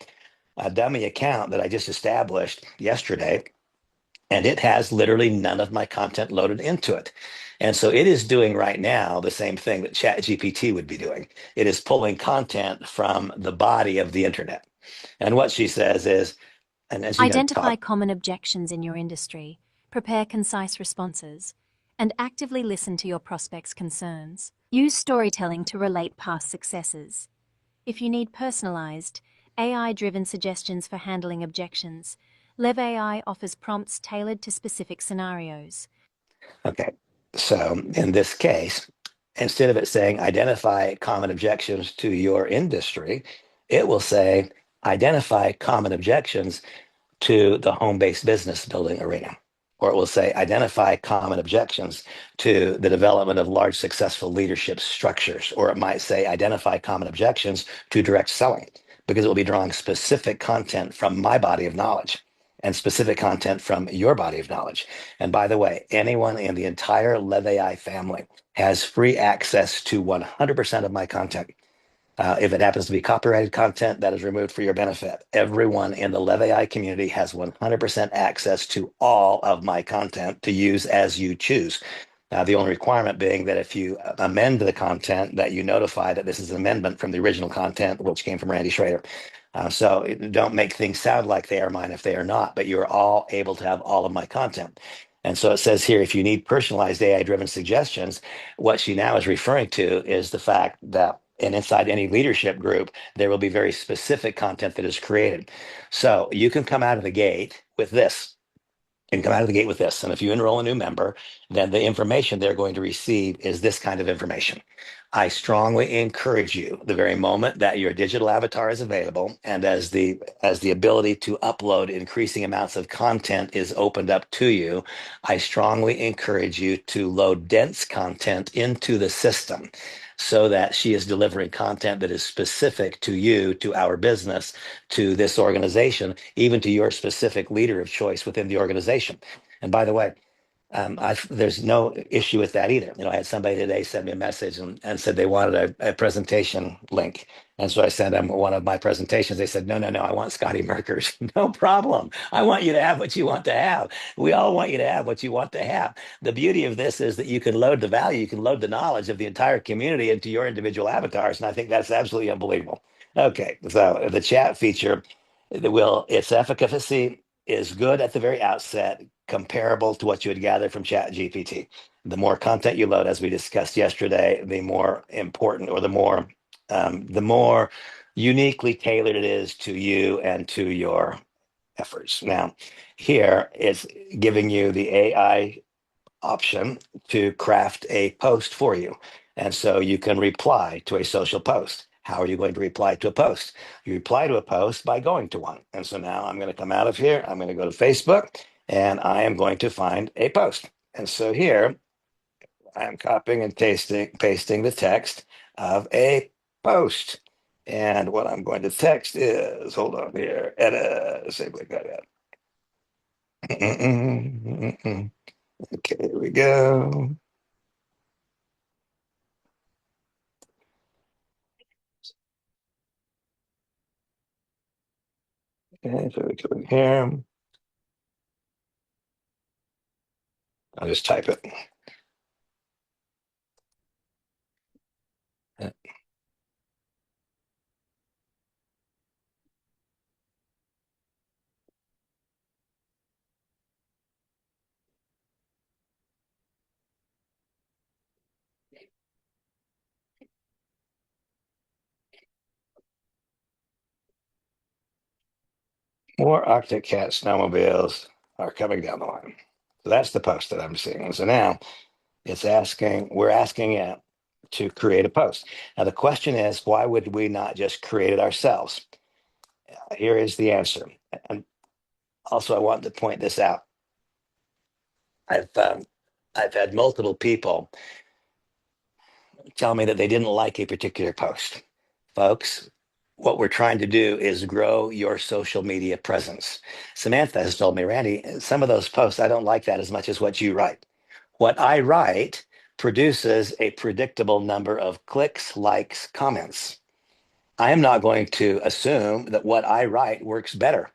dummy account that I just established yesterday, and it has literally none of my content loaded into it. And so it is doing right now the same thing that ChatGPT would be doing. It is pulling content from the body of the internet. And what she says is, and she's going to Identify talk. common objections in your industry, prepare concise responses, and actively listen to your prospects' concerns. Use storytelling to relate past successes. If you need personalized, AI-driven suggestions for handling objections, LEV AI offers prompts tailored to specific scenarios. Okay. So in this case, instead of it saying identify common objections to your industry, it will say identify common objections to the home-based business building arena. Or it will say identify common objections to the development of large successful leadership structures. Or it might say identify common objections to direct selling, because it will be drawing specific content from my body of knowledge and specific content from your body of knowledge. And by the way, anyone in the entire LEV AI family has free access to 100% of my content. If it happens to be copyrighted content, that is removed for your benefit. Everyone in the LEV AI community has 100% access to all of my content to use as you choose. The only requirement being that if you amend the content, that you notify that this is an amendment from the original content, which came from Randy Schroeder. So don't make things sound like they are mine if they are not, but you're all able to have all of my content. And so it says here, if you need personalized AI-driven suggestions, what she now is referring to is the fact that and inside any leadership group, there will be very specific content that is created. So you can come out of the gate with this. You can come out of the gate with this. And if you enroll a new member, then the information they're going to receive is this kind of information. I strongly encourage you, the very moment that your digital avatar is available, and as the ability to upload increasing amounts of content is opened up to you, I strongly encourage you to load dense content into the system. so that she is delivering content that is specific to you, to our business, to this organization, even to your specific leader of choice within the organization. And by the way, there's no issue with that either. I had somebody today send me a message and said they wanted a presentation link. And so I sent them one of my presentations. They said, no, no, no, I want Scotty Merker's. No problem. I want you to have what you want to have. We all want you to have what you want to have. The beauty of this is that you can load the value, you can load the knowledge of the entire community into your individual avatars. And I think that's absolutely unbelievable. Okay, so the chat feature its efficacy is good at the very outset, comparable to what you would gather from Chat GPT. The more content you load, as we discussed yesterday, the more important or the more uniquely tailored it is to you and to your efforts. Now, here it's giving you the AI option to craft a post for you. And so you can reply to a social post. How are you going to reply to a post? You reply to a post by going to one. And so now I'm going to come out of here. I'm going to go to Facebook and I am going to find a post. And so here I'm copying and pasting the text of a post. And what I'm going to text is, hold on here, edit, say like that. Okay, here we go. Okay, so we come in here. I'll just type it. More Arctic cat snowmobiles are coming down the line. So that's the post that I'm seeing. So now we're asking it to create a post. Now the question is, why would we not just create it ourselves? Here is the answer. And also, I want to point this out. I've um, I've had multiple people tell me that they didn't like a particular post. Folks, what we're trying to do is grow your social media presence. Samantha has told me, Randy, some of those posts, I don't like that as much as what you write. What I write produces a predictable number of clicks, likes, comments. I am not going to assume that what I write works better.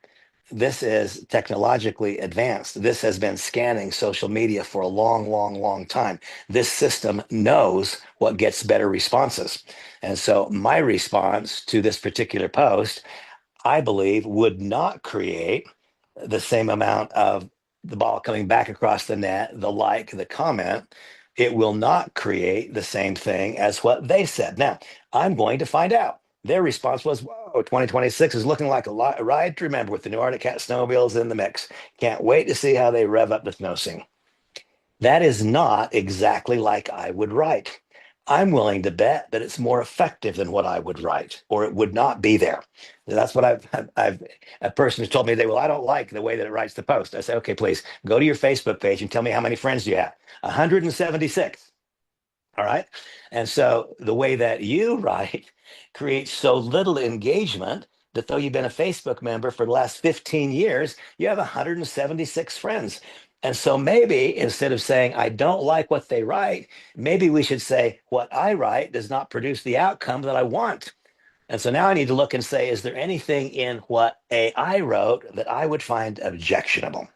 This is technologically advanced. This has been scanning social media for a long, long, long time. This system knows what gets better responses. And so my response to this particular post, I believe, would not create the same amount of the ball coming back across the net, the like, the comment. It will not create the same thing as what they said. Now, I'm going to find out. Their response was, whoa, 2026 is looking like a ride to remember with the new Arctic Cat snowmobiles in the mix. Can't wait to see how they rev up the snow scene. That is not exactly like I would write. I'm willing to bet that it's more effective than what I would write, or it would not be there. That's what I've a person who told me, well, I don't like the way that it writes the post. I say, okay, please go to your Facebook page and tell me how many friends you have. 176. All right. And so the way that you write creates so little engagement that though you've been a Facebook member for the last 15 years, you have 176 friends. And so maybe instead of saying, I don't like what they write, maybe we should say, what I write does not produce the outcome that I want. And so now I need to look and say, is there anything in what AI wrote that I would find objectionable?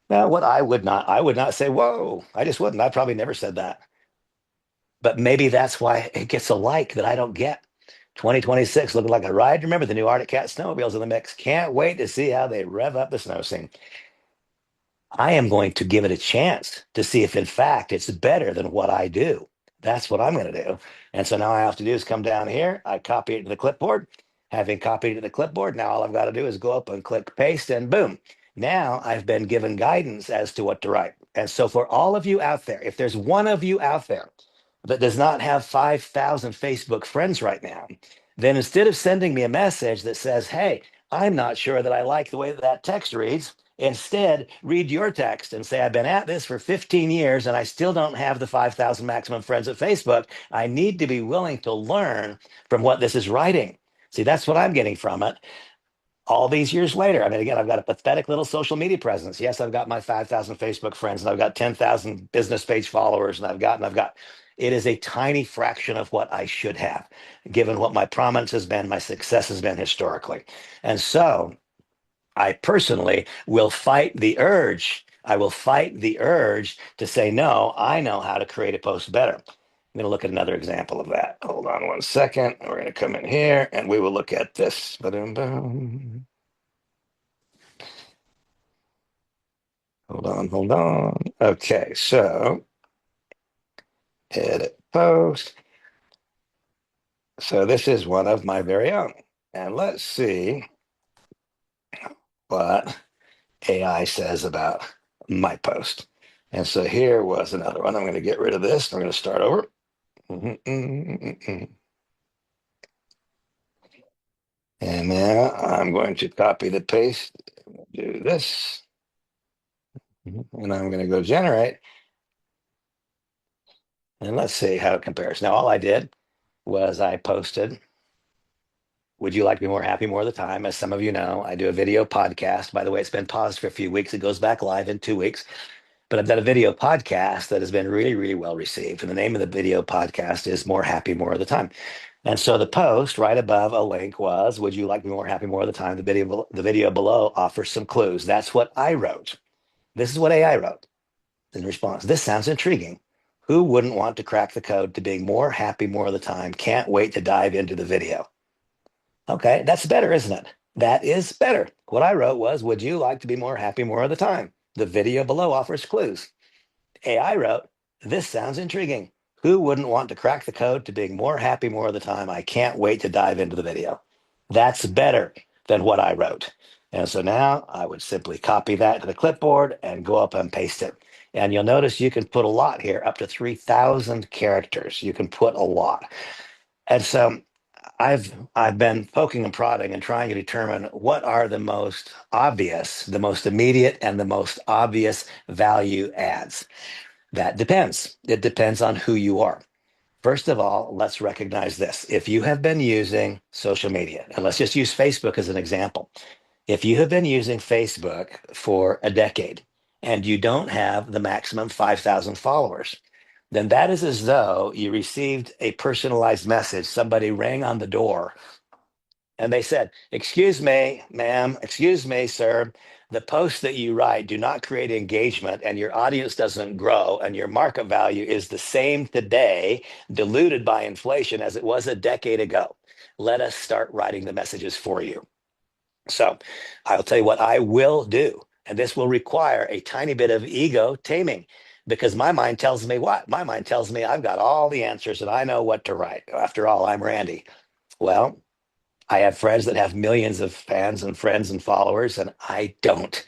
Now, what I would not say, whoa, I just wouldn't. I probably never said that. But maybe that's why it gets a like that I don't get. 2026 looking like a ride. Remember the new Arctic Cat snowmobiles in the mix. Can't wait to see how they rev up the snow scene. I am going to give it a chance to see if, in fact, it's better than what I do. That's what I'm going to do. And so now all I have to do is come down here. I copy it to the clipboard. Having copied it to the clipboard, now all I've got to do is go up and click paste, and boom. Now I've been given guidance as to what to write. And so for all of you out there, if there's one of you out there that does not have 5,000 Facebook friends right now, then instead of sending me a message that says, hey, I'm not sure that I like the way that text reads, Instead, read your text and say, I've been at this for 15 years and I still don't have the 5,000 maximum friends at Facebook. I need to be willing to learn from what this is writing. See, that's what I'm getting from it all these years later. I mean, again, I've got a pathetic little social media presence. Yes, I've got my 5,000 Facebook friends and I've got 10,000 business page followers and I've got. It is a tiny fraction of what I should have, given what my prominence has been, my success has been historically. And so I personally will fight the urge. I will fight the urge to say, no, I know how to create a post better. I'm going to look at another example of that. Hold on one second. We're going to come in here and we will look at this. Ba-dum, bum. Hold on, hold on. Okay, so edit post. So this is one of my very own. And let's see what AI says about my post. And so here was another one. I'm going to get rid of this. I'm going to start over. And now I'm going to copy the paste, do this, and I'm going to go generate. And let's see how it compares. Now, all I did was I posted, would you like to be more happy more of the time? As some of you know, I do a video podcast. By the way, it's been paused for a few weeks. It goes back live in 2 weeks. But I've done a video podcast that has been really, really well received. And the name of the video podcast is More Happy More of the Time. And so the post right above a link was, would you like to be more happy more of the time? The video below offers some clues. That's what I wrote. This is what AI wrote in response. This sounds intriguing. Who wouldn't want to crack the code to being more happy more of the time? Can't wait to dive into the video. Okay, that's better, isn't it? That is better. What I wrote was, would you like to be more happy more of the time? The video below offers clues. AI wrote, this sounds intriguing. Who wouldn't want to crack the code to being more happy more of the time? I can't wait to dive into the video. That's better than what I wrote. And so now I would simply copy that to the clipboard and go up and paste it. And you'll notice you can put a lot here, up to 3,000 characters. You can put a lot. And so I've been poking and prodding and trying to determine what are the most obvious, the most immediate, and the most obvious value adds. That depends. It depends on who you are. First of all, let's recognize this. If you have been using social media, and let's just use Facebook as an example. If you have been using Facebook for a decade and you don't have the maximum 5,000 followers, then that is as though you received a personalized message. Somebody rang on the door and they said, excuse me, ma'am, excuse me, sir, the posts that you write do not create engagement and your audience doesn't grow and your market value is the same today, diluted by inflation as it was a decade ago. Let us start writing the messages for you. So I'll tell you what I will do. And this will require a tiny bit of ego taming because my mind tells me what? My mind tells me I've got all the answers and I know what to write. After all, I'm Randy. Well, I have friends that have millions of fans and friends and followers, and I don't.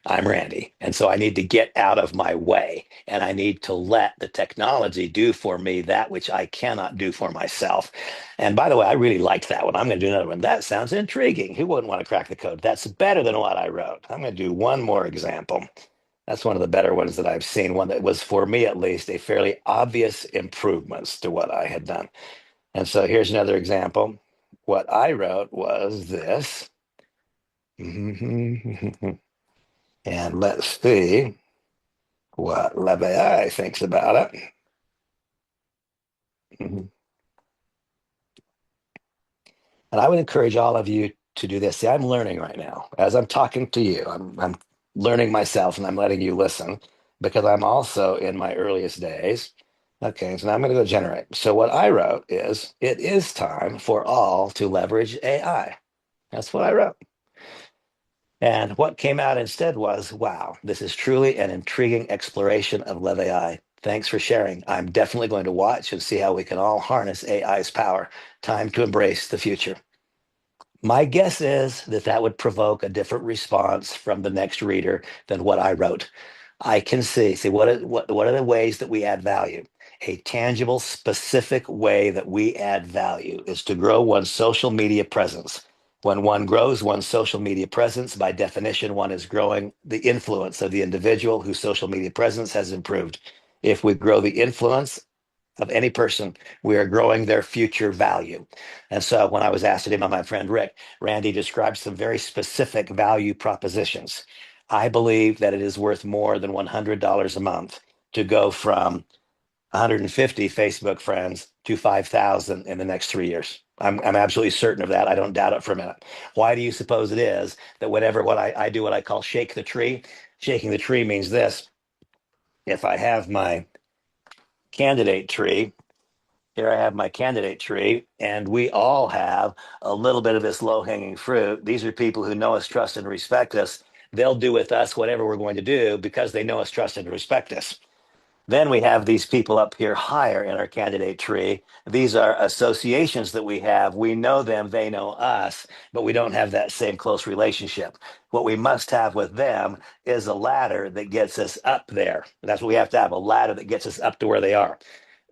I'm Randy. And so I need to get out of my way and I need to let the technology do for me that which I cannot do for myself. And by the way, I really liked that one. I'm going to do another one. That sounds intriguing. Who wouldn't want to crack the code? That's better than what I wrote. I'm going to do one more example. That's one of the better ones that I've seen, one that was, for me at least, a fairly obvious improvements to what I had done. And so here's another example. What I wrote was this. And let's see what LEV AI thinks about it. And I would encourage all of you to do this. See, I'm learning right now. As I'm talking to you, I'm learning myself and I'm letting you listen because I'm also in my earliest days. Okay, so now I'm going to go generate. So what I wrote is, it is time for all to leverage AI. That's what I wrote. And what came out instead was, wow, this is truly an intriguing exploration of LEV AI. Thanks for sharing. I'm definitely going to watch and see how we can all harness AI's power. Time to embrace the future. My guess is that that would provoke a different response from the next reader than what I wrote. I can see what are the ways that we add value? A tangible, specific way that we add value is to grow one's social media presence. When one grows one's social media presence, by definition, one is growing the influence of the individual whose social media presence has improved. If we grow the influence of any person, we are growing their future value. And so when I was asked today by my friend Rick, Randy described some very specific value propositions. I believe that it is worth more than $100 a month to go from 150 Facebook friends to 5,000 in the next 3 years. I'm absolutely certain of that. I don't doubt it for a minute. Why do you suppose it is that whenever I do what I call shake the tree? Shaking the tree means this. If I have my candidate tree, here I have my candidate tree, and we all have a little bit of this low hanging fruit. These are people who know us, trust, and respect us. They'll do with us whatever we're going to do because they know us, trust, and respect us. Then we have these people up here higher in our candidate tree. These are associations that we have. We know them, they know us, but we don't have that same close relationship. What we must have with them is a ladder that gets us up there. That's what we have to have, a ladder that gets us up to where they are.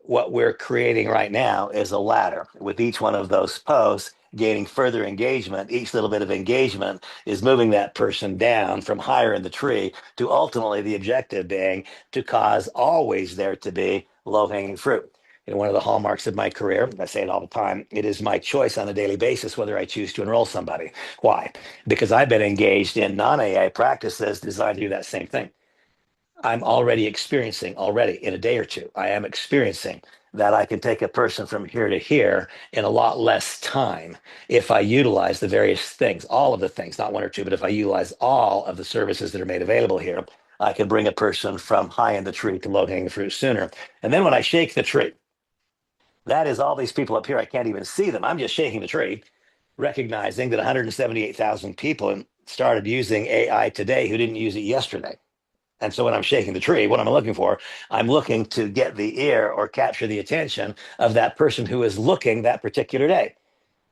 What we're creating right now is a ladder with each one of those posts gaining further engagement. Each little bit of engagement is moving that person down from higher in the tree to ultimately the objective being to cause always there to be low hanging fruit. One of the hallmarks of my career, I say it all the time, it is my choice on a daily basis whether I choose to enroll somebody. Why? Because I've been engaged in non AI practices designed to do that same thing. I'm already in a day or two, I am experiencing that I can take a person from here to here in a lot less time if I utilize the various things, all of the things, not one or two, but if I utilize all of the services that are made available here, I can bring a person from high in the tree to low hanging fruit sooner. And then when I shake the tree, that is all these people up here, I can't even see them. I'm just shaking the tree, recognizing that 178,000 people started using AI today who didn't use it yesterday. And so when I'm shaking the tree, what am I looking for? I'm looking to get the ear or capture the attention of that person who is looking that particular day.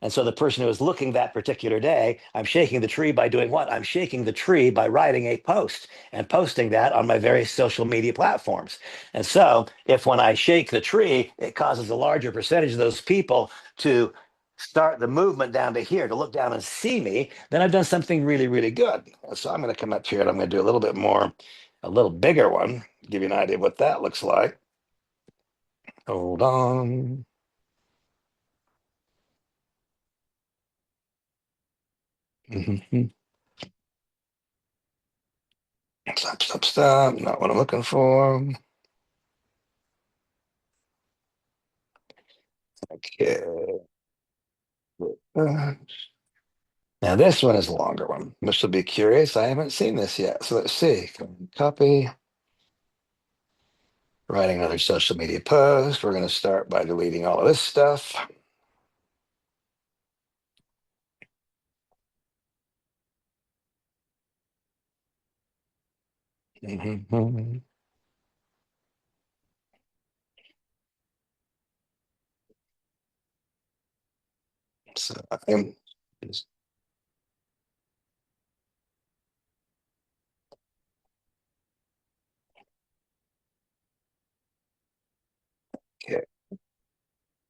And so the person who is looking that particular day, I'm shaking the tree by doing what? I'm shaking the tree by writing a post and posting that on my various social media platforms. And so if when I shake the tree, it causes a larger percentage of those people to start the movement down to here, to look down and see me, then I've done something really, really good. So I'm going to come up here and I'm going to do a little bit more, a little bigger one, give you an idea of what that looks like. Hold on. Stop, stop, stop. Not what I'm looking for. Okay. Uh, Now this one is a longer one. This will be curious. I haven't seen this yet. So let's see. Copy. Writing another social media post. We're going to start by deleting all of this stuff. Mhm. So I'm okay.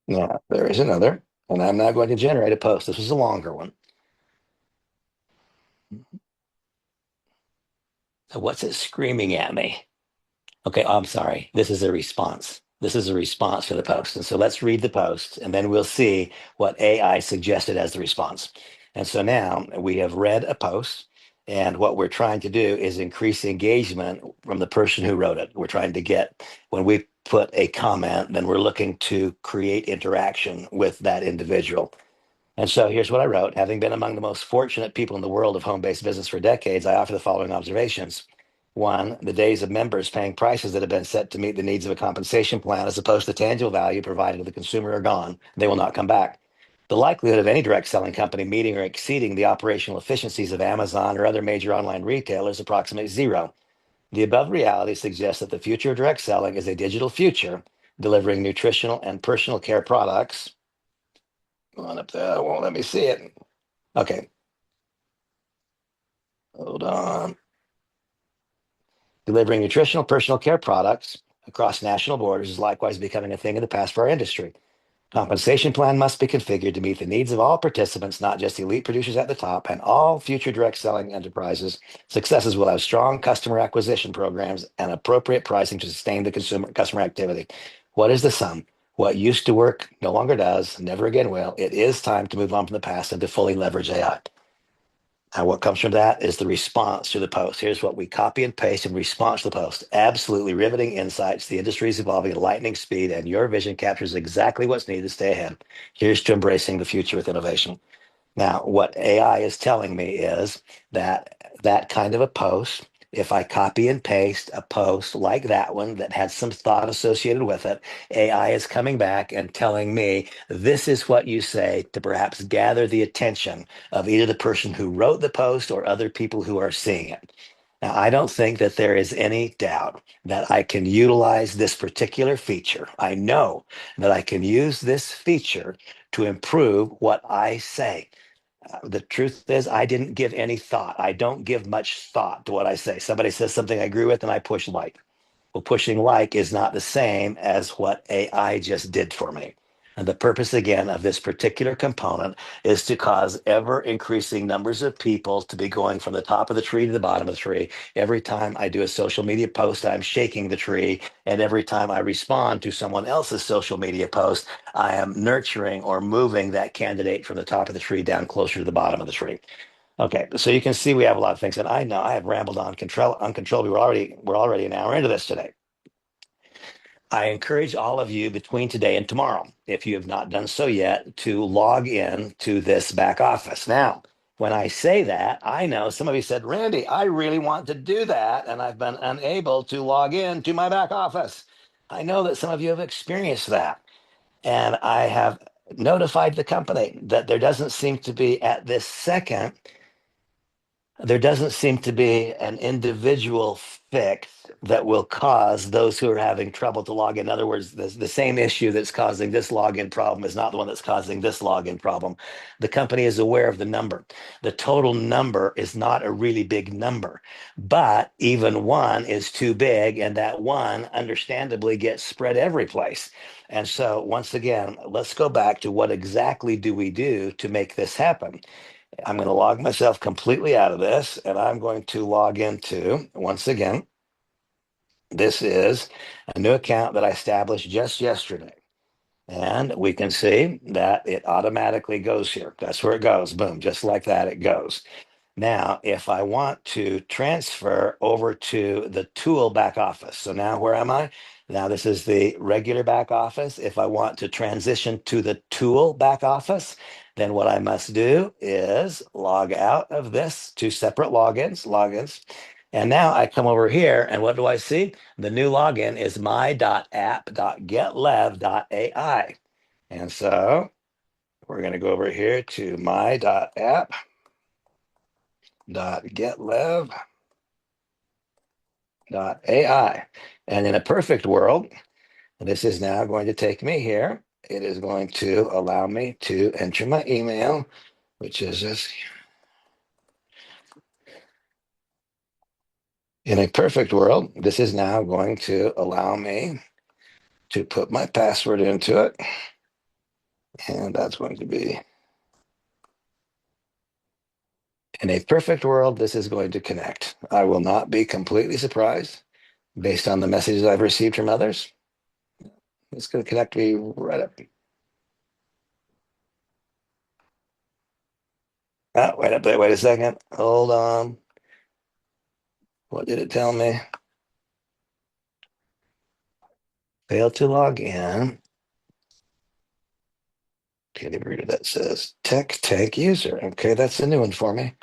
Now there is another, and I'm not going to generate a post. This is a longer one. So what's it screaming at me? Okay, I'm sorry. This is a response. This is a response to the post. And so let's read the post and then we'll see what AI suggested as the response. And so now we have read a post, and what we're trying to do is increase engagement from the person who wrote it. We're trying to get, when we put a comment, then we're looking to create interaction with that individual. And so here's what I wrote. Having been among the most fortunate people in the world of home based business for decades, I offer the following observations. One, the days of members paying prices that have been set to meet the needs of a compensation plan as opposed to tangible value provided to the consumer are gone. They will not come back. The likelihood of any direct selling company meeting or exceeding the operational efficiencies of Amazon or other major online retailers approximates zero. The above reality suggests that the future of direct selling is a digital future, delivering nutritional and personal care products. On up there, won't let me see it. Okay, hold on. Delivering nutritional personal care products across national borders is likewise becoming a thing of the past for our industry. Compensation plan must be configured to meet the needs of all participants, not just elite producers at the top, and all future direct selling enterprises. Successes will have strong customer acquisition programs and appropriate pricing to sustain the customer activity. What is the sum? What used to work no longer does, never again will. It is time to move on from the past and to fully leverage AI. And what comes from that is the response to the post. Here's what we copy and paste in response to the post. Absolutely riveting insights. The industry is evolving at lightning speed, and your vision captures exactly what's needed to stay ahead. Here's to embracing the future with innovation. Now, what AI is telling me is that that kind of a post, if I copy and paste a post like that one that had some thought associated with it, AI is coming back and telling me this is what you say to perhaps gather the attention of either the person who wrote the post or other people who are seeing it. Now, I don't think that there is any doubt that I can utilize this particular feature. I know that I can use this feature to improve what I say. The truth is, I didn't give any thought. I don't give much thought to what I say. Somebody says something I agree with, and I push like. Well, pushing like is not the same as what AI just did for me. And the purpose, again, of this particular component is to cause ever increasing numbers of people to be going from the top of the tree to the bottom of the tree. Every time I do a social media post, I'm shaking the tree. And every time I respond to someone else's social media post, I am nurturing or moving that candidate from the top of the tree down closer to the bottom of the tree. Okay, so you can see we have a lot of things, and I know I have rambled on uncontrollably. We're already an hour into this today. I encourage all of you between today and tomorrow, if you have not done so yet, to log in to this back office. Now, when I say that, I know some of you said, Randy, I really want to do that, and I've been unable to log in to my back office. I know that some of you have experienced that, and I have notified the company that there doesn't seem to be an individual fix that will cause those who are having trouble to log in. In other words, the same issue that's causing this login problem is not the one that's causing this login problem. The company is aware of the number. The total number is not a really big number, but even one is too big, and that one understandably gets spread every place. And so, once again, let's go back to what exactly do we do to make this happen? I'm going to log myself completely out of this, and I'm going to log into, once again, this is a new account that I established just yesterday. And we can see that it automatically goes here. That's where it goes. Boom, just like that, it goes. Now, if I want to transfer over to the tool back office, so now where am I? Now this is the regular back office. If I want to transition to the tool back office, then what I must do is log out of this, two separate logins. And now I come over here, and what do I see? The new login is my.app.getlev.ai. And so we're going to go over here to my.app.getlev.ai. And in a perfect world, this is now going to take me here. It is going to allow me to enter my email, which is this. In a perfect world, this is now going to allow me to put my password into it. And that's going to be, in a perfect world, this is going to connect. I will not be completely surprised based on the messages I've received from others. It's going to connect me right up. Oh, wait up there. Wait a second. Hold on. What did it tell me? Failed to log in. Can't even read it. That says tech tank user. Okay, that's a new one for me.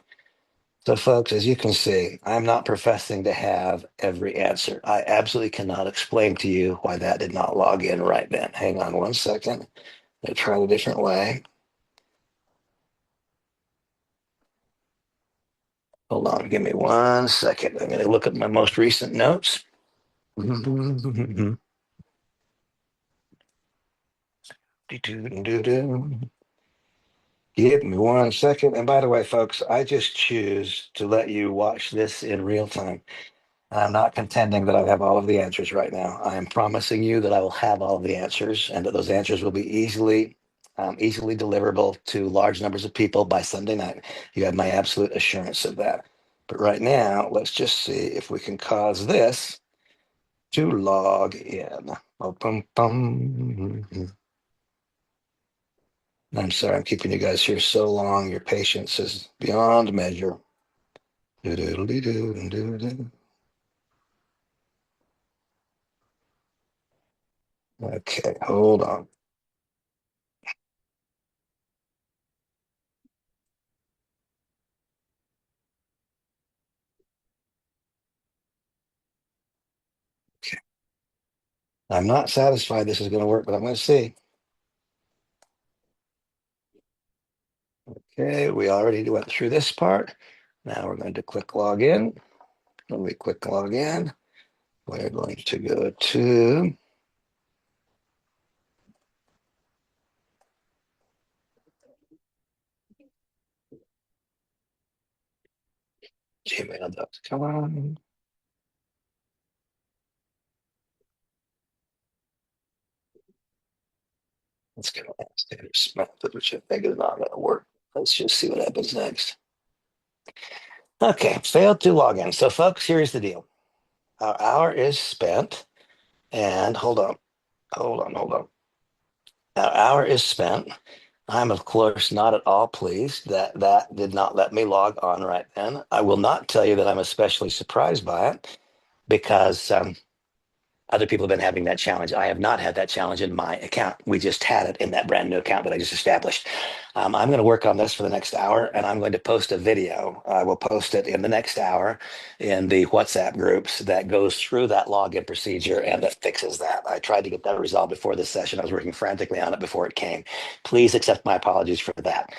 So, folks, as you can see, I'm not professing to have every answer. I absolutely cannot explain to you why that did not log in right then. Hang on one second. Let's try it a different way. Hold on, give me 1 second. I'm going to look at my most recent notes. Give me 1 second. And by the way, folks, I just choose to let you watch this in real time. I'm not contending that I have all of the answers right now. I am promising you that I will have all of the answers and that those answers will be easily deliverable to large numbers of people by Sunday night. You have my absolute assurance of that. But right now, let's just see if we can cause this to log in. Oh, bum, bum. I'm sorry, I'm keeping you guys here so long. Your patience is beyond measure. Do-do-do-do-do-do. Okay, hold on. Okay. I'm not satisfied this is going to work, but I'm going to see. Okay, we already went through this part. Now we're going to click log in. When we click log in, we're going to go to gmail.com. Let's go to standard method, which I think is not going to work. Let's just see what happens next. Okay, failed to log in. So, folks, here's the deal. Our hour is spent, and hold on. Our hour is spent. I'm, of course, not at all pleased that that did not let me log on right then. I will not tell you that I'm especially surprised by it because other people have been having that challenge. I have not had that challenge in my account. We just had it in that brand new account that I just established. I'm going to work on this for the next hour and I'm going to post a video. I will post it in the next hour in the WhatsApp groups that goes through that login procedure and that fixes that. I tried to get that resolved before this session. I was working frantically on it before it came. Please accept my apologies for that.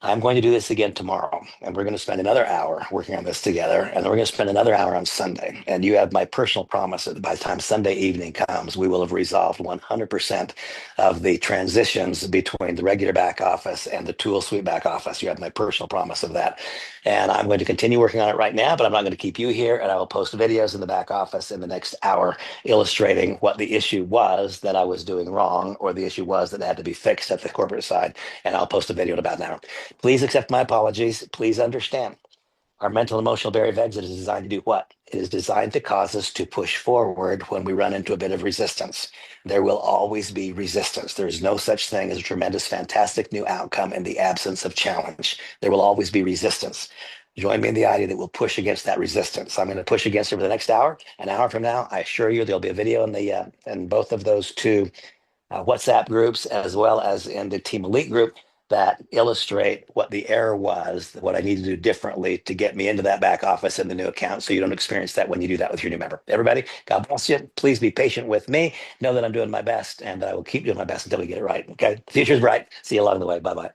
I'm going to do this again tomorrow, and we're going to spend another hour working on this together, and then we're going to spend another hour on Sunday. And you have my personal promise that by the time Sunday evening comes, we will have resolved 100% of the transitions between the regular back office and the tool suite back office. You have my personal promise of that. And I'm going to continue working on it right now, but I'm not going to keep you here, and I will post videos in the back office in the next hour illustrating what the issue was that I was doing wrong, or the issue was that had to be fixed at the corporate side. And I'll post a video in about an hour. Please accept my apologies. Please understand. Our mental emotional barrier of exit is designed to do what? It is designed to cause us to push forward when we run into a bit of resistance. There will always be resistance. There is no such thing as a tremendous, fantastic new outcome in the absence of challenge. There will always be resistance. Join me in the idea that we'll push against that resistance. I'm going to push against it for the next hour. An hour from now, I assure you there'll be a video in both of those two WhatsApp groups as well as in the Team Elite group that illustrate what the error was, what I need to do differently to get me into that back office in the new account so you don't experience that when you do that with your new member. Everybody, God bless you. Please be patient with me. Know that I'm doing my best and that I will keep doing my best until we get it right. Okay. The future's bright. See you along the way. Bye bye.